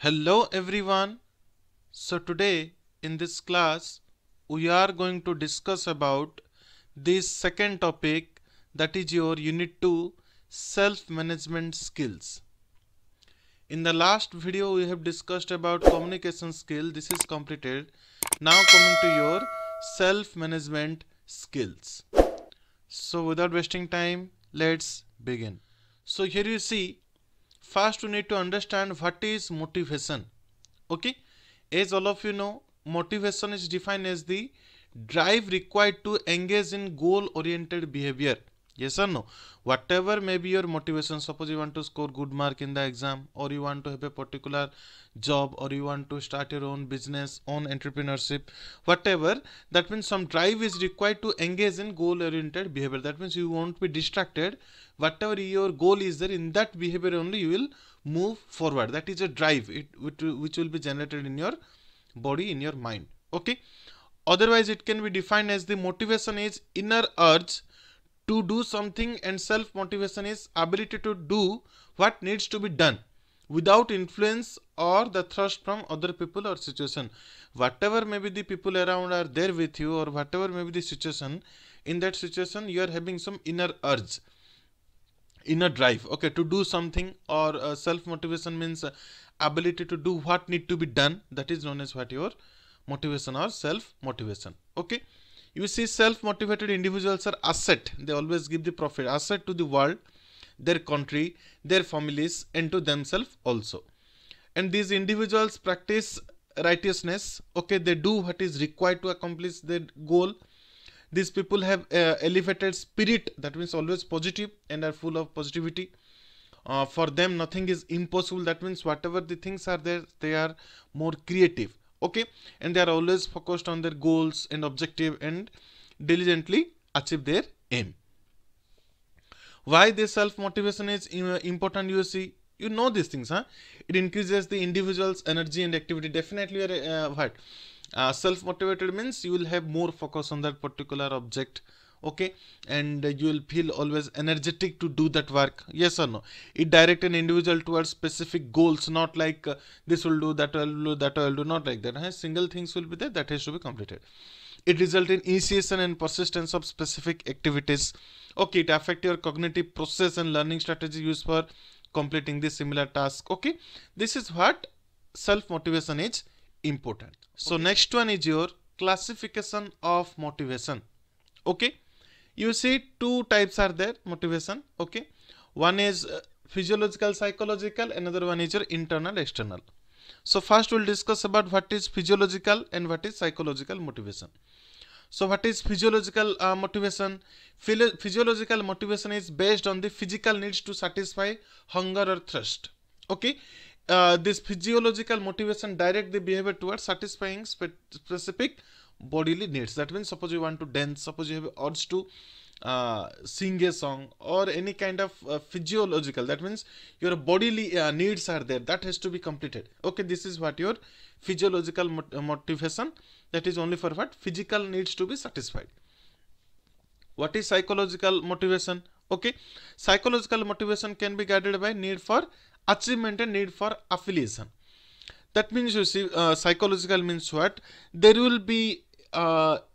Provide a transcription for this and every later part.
Hello everyone. So today in this class we are going to discuss about this second topic, that is your unit 2 self-management skills. In the last video we have discussed about communication skill. This is completed. Now coming to your self-management skills. So without wasting time, let's begin. So here you see, first we need to understand what is motivation. Okay, as all of you know, motivation is defined as the drive required to engage in goal oriented behavior. Yes or no? Whatever may be your motivation, suppose you want to score good mark in the exam, or you want to have a particular job, or you want to start your own business, own entrepreneurship, whatever, that means some drive is required to engage in goal oriented behavior. That means you won't be distracted. Whatever your goal is there, in that behavior only you will move forward. That is a drive which will be generated in your body, in your mind. Okay, otherwise it can be defined as the motivation is inner urge to do something, and self motivation is ability to do what needs to be done without influence or the thrust from other people or situation. Whatever maybe the people around are there with you, or whatever may be the situation, in that situation you are having some inner urge, inner drive, okay, to do something, or self motivation means ability to do what need to be done. That is known as what your motivation or self motivation. Okay, you see, self motivated individuals are asset. They always give the profit, asset to the world, their country, their families, and to themselves also. And these individuals practice righteousness. Okay, they do what is required to accomplish their goal. These people have elevated spirit, that means always positive and are full of positivity. For them nothing is impossible. That means whatever the things are there, they are more creative. Okay, and they are always focused on their goals and objective and diligently achieve their aim. Why this self motivation is important? You see, you know these things, huh? It increases the individual's energy and activity. Definitely you are self motivated means you will have more focus on that particular object. Okay, and you will feel always energetic to do that work. Yes or no? It direct an individual towards specific goals, not like this will do, that will do, that will do, not like that. Single things will be there, that has to be completed. It results in initiation and persistence of specific activities. Okay, it affect your cognitive process and learning strategy used for completing this similar task. Okay, this is what self motivation is important. So next one is your classification of motivation. Okay, you see two types are there motivation. Okay, one is physiological, psychological, another one is your internal, external. So first we'll discuss about what is physiological and what is psychological motivation. So what is physiological motivation? Physiological motivation is based on the physical needs to satisfy hunger or thirst. Okay, this physiological motivation direct the behavior towards satisfying specific bodily needs. That means suppose you want to dance, suppose you have urge to sing a song, or any kind of physiological, that means your bodily needs are there, that has to be completed. Okay, this is what your physiological motivation, that is only for what physical needs to be satisfied. What is psychological motivation? Okay, psychological motivation can be guided by need for achievement and need for affiliation. That means you see, psychological means what? There will be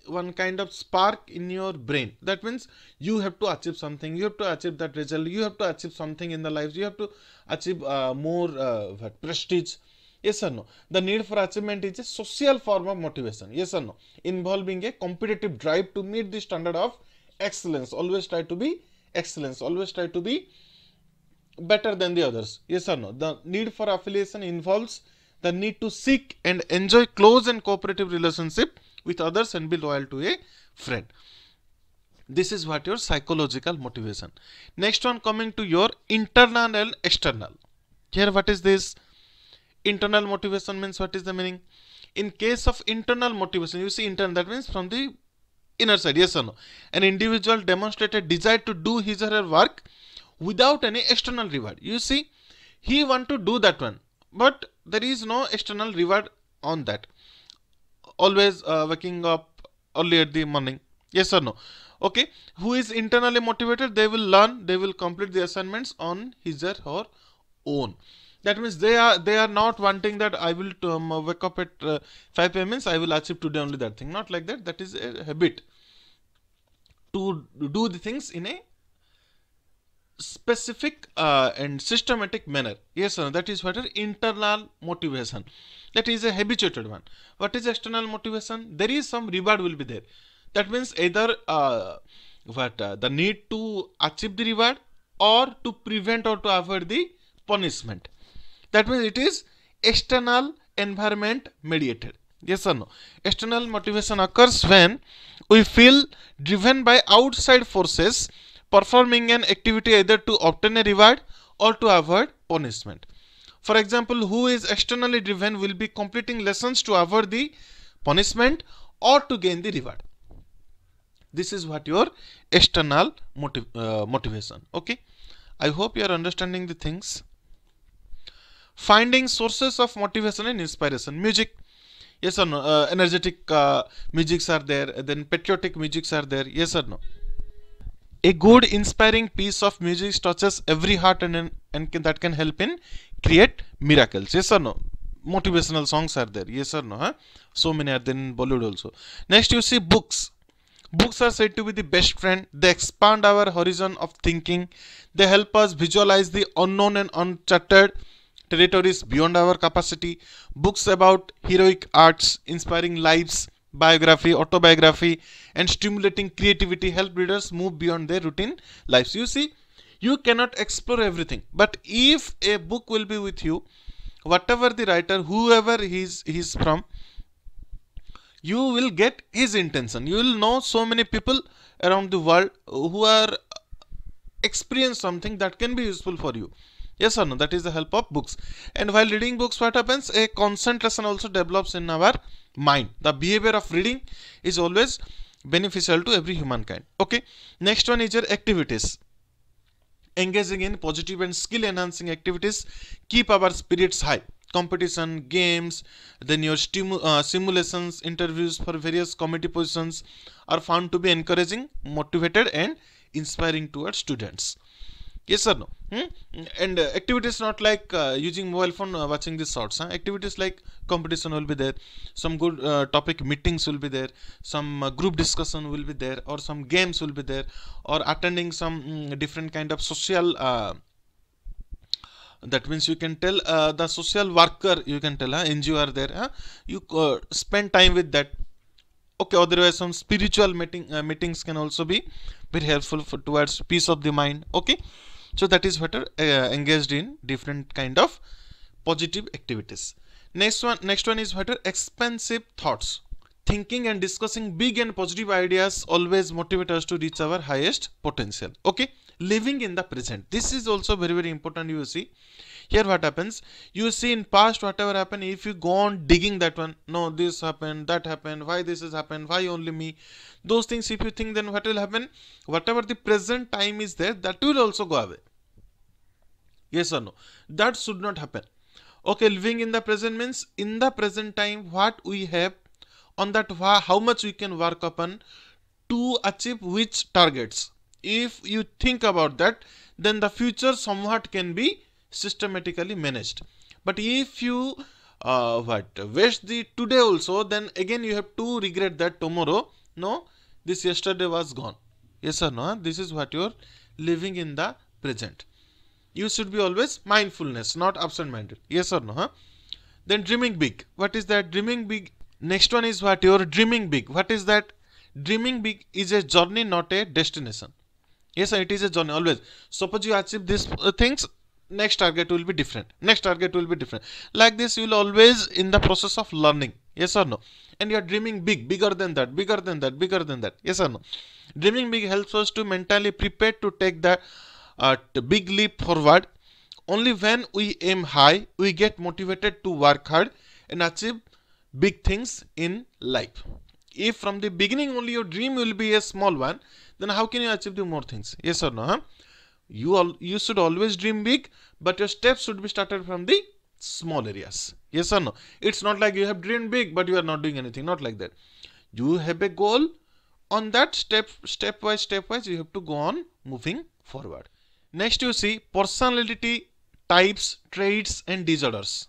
one kind of spark in your brain. That means you have to achieve something, you have to achieve that result, you have to achieve something in the life, you have to achieve more prestige. Yes or no? The need for achievement is a social form of motivation. Yes or no? Involving a competitive drive to meet the standard of excellence. Always try to be excellence, always try to be better than the others. Yes or no? The need for affiliation involves the need to seek and enjoy close and cooperative relationship with others and be loyal to a friend. This is what your psychological motivation. Next one, coming to your internal and external. Here what is this? Internal motivation means, what is the meaning? In case of internal motivation, you see internal, that means from the inner side. Yes or no? An individual demonstrated desire to do his or her work without any external reward. You see, he want to do that one, but there is no external reward on that. Always waking up early at the morning. Yes or no? Okay, who is internally motivated, they will learn, they will complete the assignments on his or her own. That means they are not wanting that I will wake up at 5 p.m. means I will achieve today only that thing. Not like that. That is a habit to do the things in a specific and systematic manner. Yes or no? That is what is internal motivation. That is a habituated one. What is external motivation? There is some reward will be there. That means either the need to achieve the reward or to prevent or to avoid the punishment. That means it is external environment mediated. Yes or no? External motivation occurs when we feel driven by outside forces performing an activity either to obtain a reward or to avoid punishment. For example, who is externally driven will be completing lessons to avoid the punishment or to gain the reward. This is what your external motivation. Okay, I hope you are understanding the things. Finding sources of motivation and inspiration. Music. Yes or no? Energetic musics are there. Then patriotic musics are there. Yes or no? A good inspiring piece of music touches every heart and that can help in create miracles. Yes or no? Motivational songs are there. Yes or no? Huh? So many are there in Bollywood also. Next you see books. Books are said to be the best friend. They expand our horizon of thinking. They help us visualize the unknown and uncharted territories beyond our capacity. Books about heroic arts, inspiring lives, biography, autobiography, and stimulating creativity help readers move beyond their routine lives. You see, you cannot explore everything, but if a book will be with you, whatever the writer, whoever he's from, you will get his intention. You will know so many people around the world who are experience something that can be useful for you. Yes or no? That is the help of books. And while reading books, what happens? A concentration also develops in our mind. The behavior of reading is always beneficial to every humankind. Okay. Next one is your activities. Engaging in positive and skill enhancing activities keep our spirits high. Competition, games, then your simulations, interviews for various committee positions are found to be encouraging, motivated and inspiring towards students. Yes or no? And activities not like using mobile phone watching the shorts. Activities like competition will be there, some good topic meetings will be there, some group discussion will be there, or some games will be there, or attending some different kind of social that means you can tell the social worker, you can tell NGO are there, you spend time with that. Okay, otherwise some spiritual meetings can also be very helpful towards peace of the mind. Okay, so that is what are engaged in different kind of positive activities. Next one is what are expansive thoughts. Thinking and discussing big and positive ideas always motivate us to reach our highest potential. Okay, living in the present. This is also very, very important. You see here what happens, you see in past whatever happened, if you go on digging that one, no, this happened, that happened, why this has happened, why only me, those things if you think, then what will happen, whatever the present time is there, that will also go away. Yes or no? That should not happen. Okay, living in the present means in the present time what we have, on that how much we can work upon to achieve which targets. If you think about that, then the future somewhat can be systematically managed. But if you waste the today also, then again you have to regret that tomorrow, no, this yesterday was gone. Yes or no? This is what you are living in the present. You should be always mindfulness, not absent-minded. Yes or no? Then dreaming big. What is that? Dreaming big. Next one is what you are dreaming big. What is that? Dreaming big is a journey, not a destination. Yes, it is a journey always. Suppose you achieve these things, next target will be different. Next target will be different. Like this, you will always in the process of learning. Yes or no? And you are dreaming big, bigger than that, bigger than that, bigger than that. Yes or no? Dreaming big helps us to mentally prepare to take the big leap forward. Only when we aim high, we get motivated to work hard and achieve big things in life. If from the beginning only your dream will be a small one, then how can you achieve the more things? Yes or no? You should always dream big, but your steps should be started from the small areas. Yes or no? It's not like you have dreamed big, but you are not doing anything. Not like that. You have a goal. On that stepwise, you have to go on moving forward. Next, you see personality types, traits and disorders.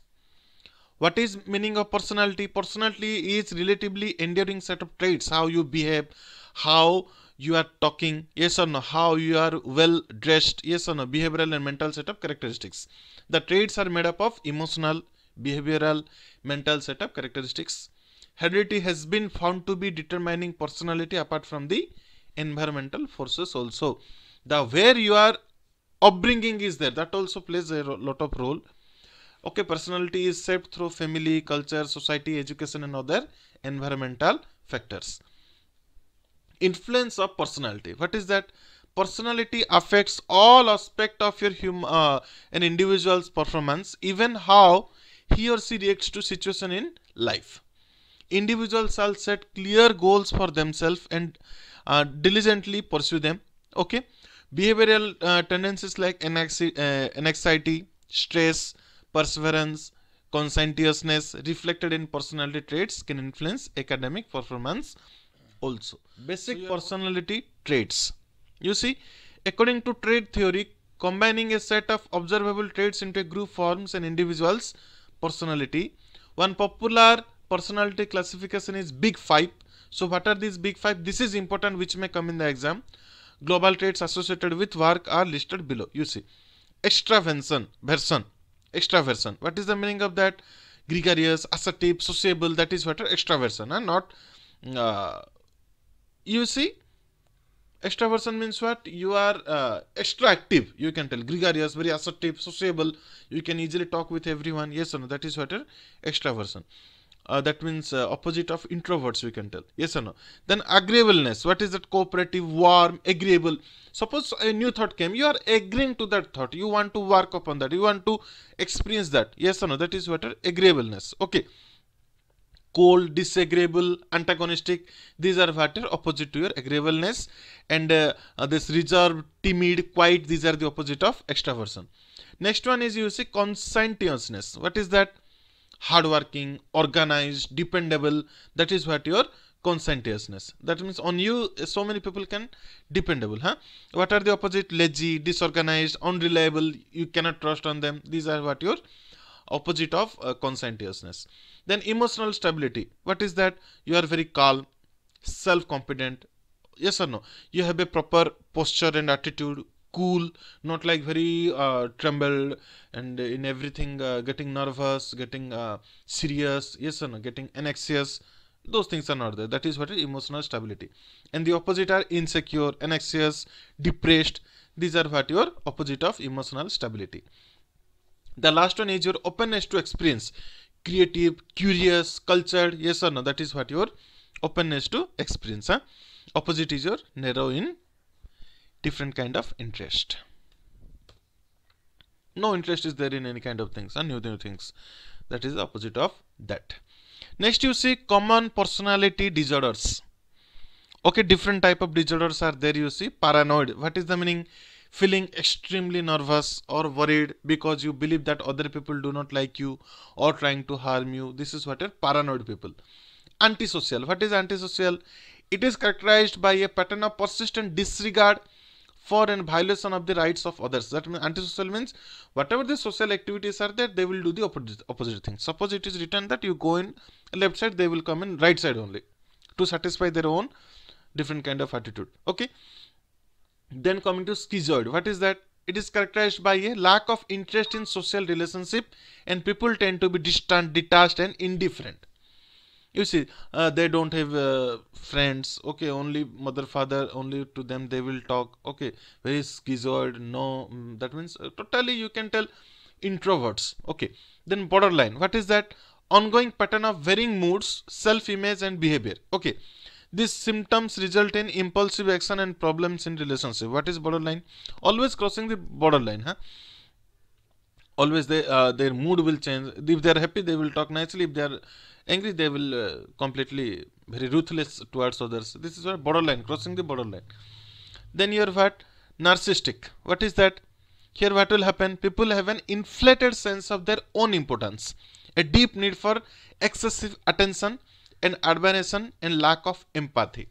What is meaning of personality? Personality is relatively enduring set of traits. How you behave, how you are talking, yes or no, how you are well dressed, yes or no, behavioral and mental set of characteristics. The traits are made up of emotional, behavioral, mental set of characteristics. Heredity has been found to be determining personality apart from the environmental forces also. The where you are upbringing is there, that also plays a lot of role. Okay, personality is shaped through family, culture, society, education and other environmental factors. Influence of personality. What is that? Personality affects all aspect of your an individual's performance, even how he or she reacts to situation in life. Individuals shall set clear goals for themselves and diligently pursue them. Okay, behavioral tendencies like anxiety, stress, perseverance, conscientiousness reflected in personality traits can influence academic performance also. Basic personality traits. You see, according to trait theory, combining a set of observable traits into a group forms an individual's personality. One popular personality classification is Big Five. So what are these Big Five? This is important, which may come in the exam. Global traits associated with work are listed below. You see, extraversion, extraversion. What is the meaning of that? Gregarious, assertive, sociable. That is what are extraversion, and not. You see, extraversion means what? You are extra active. You can tell. Gregarious, very assertive, sociable. You can easily talk with everyone. Yes or no? That is what are extraversion. That means opposite of introverts, we can tell. Yes or no? Then agreeableness. What is that? Cooperative, warm, agreeable. Suppose a new thought came. You are agreeing to that thought. You want to work upon that. You want to experience that. Yes or no? That is what are agreeableness. Okay. Cold, disagreeable, antagonistic. These are what are opposite to your agreeableness. And this reserved, timid, quiet. These are the opposite of extraversion. Next one is, you see, conscientiousness. What is that? Hardworking, organized, dependable. That is what your conscientiousness. That means on you so many people can dependable. What are the opposite? Lazy, disorganized, unreliable. You cannot trust on them. These are what your opposite of conscientiousness. Then emotional stability. What is that? You are very calm, self-confident. Yes or no? You have a proper posture and attitude. Cool, not like very trembled and in everything getting nervous, getting serious. Yes or no? Getting anxious. Those things are not there. That is what is emotional stability. And the opposite are insecure, anxious, depressed. These are what your opposite of emotional stability. The last one is your openness to experience. Creative, curious, cultured. Yes or no? That is what your openness to experience. Opposite is your narrow in different kind of interest. No interest is there in any kind of things and new things. That is the opposite of that. Next you see common personality disorders. Okay, different type of disorders are there. You see, paranoid. What is the meaning? Feeling extremely nervous or worried because you believe that other people do not like you or trying to harm you. This is what are paranoid people. Antisocial. What is antisocial? It is characterized by a pattern of persistent disregard for and violation of the rights of others. That means antisocial means whatever the social activities are there, they will do the opposite thing. Suppose it is written that you go in left side, they will come in right side only to satisfy their own different kind of attitude. Okay. Then coming to schizoid. What is that? It is characterized by a lack of interest in social relationship and people tend to be distant, detached and indifferent. You see, they don't have friends. Okay, only mother, father, only to them they will talk. Okay, very schizoid. No, that means totally you can tell introverts. Okay, then borderline. What is that? Ongoing pattern of varying moods, self-image and behavior. Okay, these symptoms result in impulsive action and problems in relationship. What is borderline? Always crossing the borderline. Always their mood will change. If they are happy, they will talk nicely. If they are angry, they will completely very ruthless towards others. This is what borderline, crossing the borderline. Then you are what? Narcissistic. What is that? Here what will happen? People have an inflated sense of their own importance, a deep need for excessive attention and admiration and lack of empathy.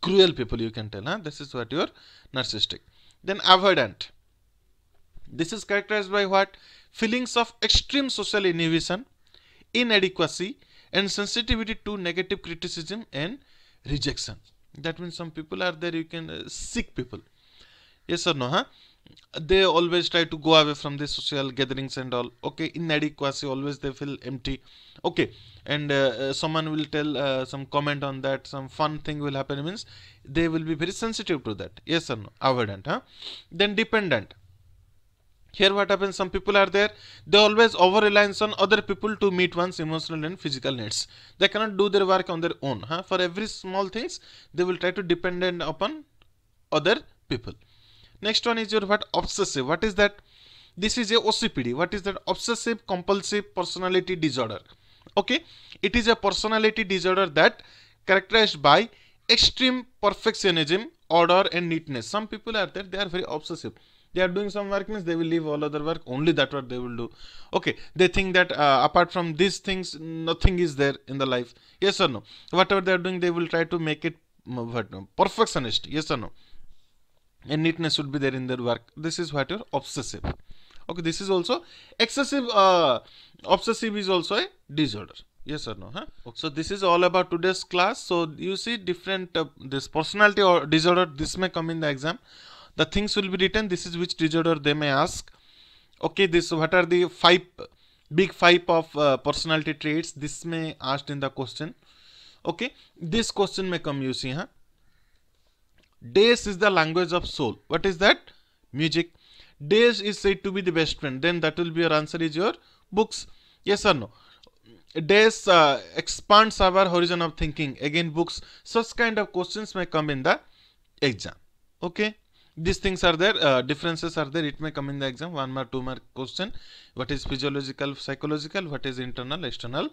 Cruel people, you can tell. This is what you are narcissistic. Then avoidant. This is characterized by what? Feelings of extreme social inhibition, inadequacy, and sensitivity to negative criticism and rejection. That means some people are there, you can sick people. Yes or no? Huh? They always try to go away from the social gatherings and all. Okay, inadequacy, always they feel empty. Okay, and someone will tell some comment on that, some fun thing will happen, means they will be very sensitive to that. Yes or no? Avoidant. Huh? Then dependent. Here what happens, some people are there, they always over reliance on other people to meet one's emotional and physical needs. They cannot do their work on their own. Huh? For every small things, they will try to depend upon other people. Next one is your what? Obsessive. What is that? This is a OCPD. What is that? Obsessive compulsive personality disorder. Okay, it is a personality disorder that characterized by extreme perfectionism, order and neatness. Some people are there, they are very obsessive. They are doing some work, means they will leave all other work, only that what they will do. Okay, they think that apart from these things, nothing is there in the life. Yes or no? Whatever they are doing, they will try to make it perfectionist. Yes or no? And neatness should be there in their work. This is what your obsessive. Okay, this is also excessive. Obsessive is also a disorder. Yes or no? Huh? Okay. So this is all about today's class. So you see different this personality or disorder, this may come in the exam. The things will be written, this is which disorder they may ask. Okay, this what are the big five of personality traits, this may asked in the question. Okay, this question may come, you see. Huh? Days is the language of soul. What is that? Music. Days is said to be the best friend. Then that will be your answer is your books. Yes or no? Days expands our horizon of thinking. Again, books. Such kind of questions may come in the exam. Okay. These things are there, differences are there, it may come in the exam, 1 mark, 2 mark question. What is physiological, psychological, what is internal, external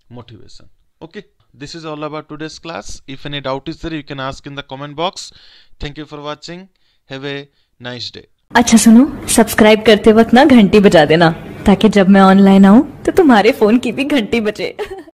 motivation. Okay, this is all about today's class. If any doubt is there, you can ask in the comment box. Thank you for watching. Have a nice day. अच्छा सुनो, subscribe करते वक्त ना घंटी बजा देना, ताकि जब मैं ऑनलाइन आऊँ तो तुम्हारे फोन की भी घंटी बजे.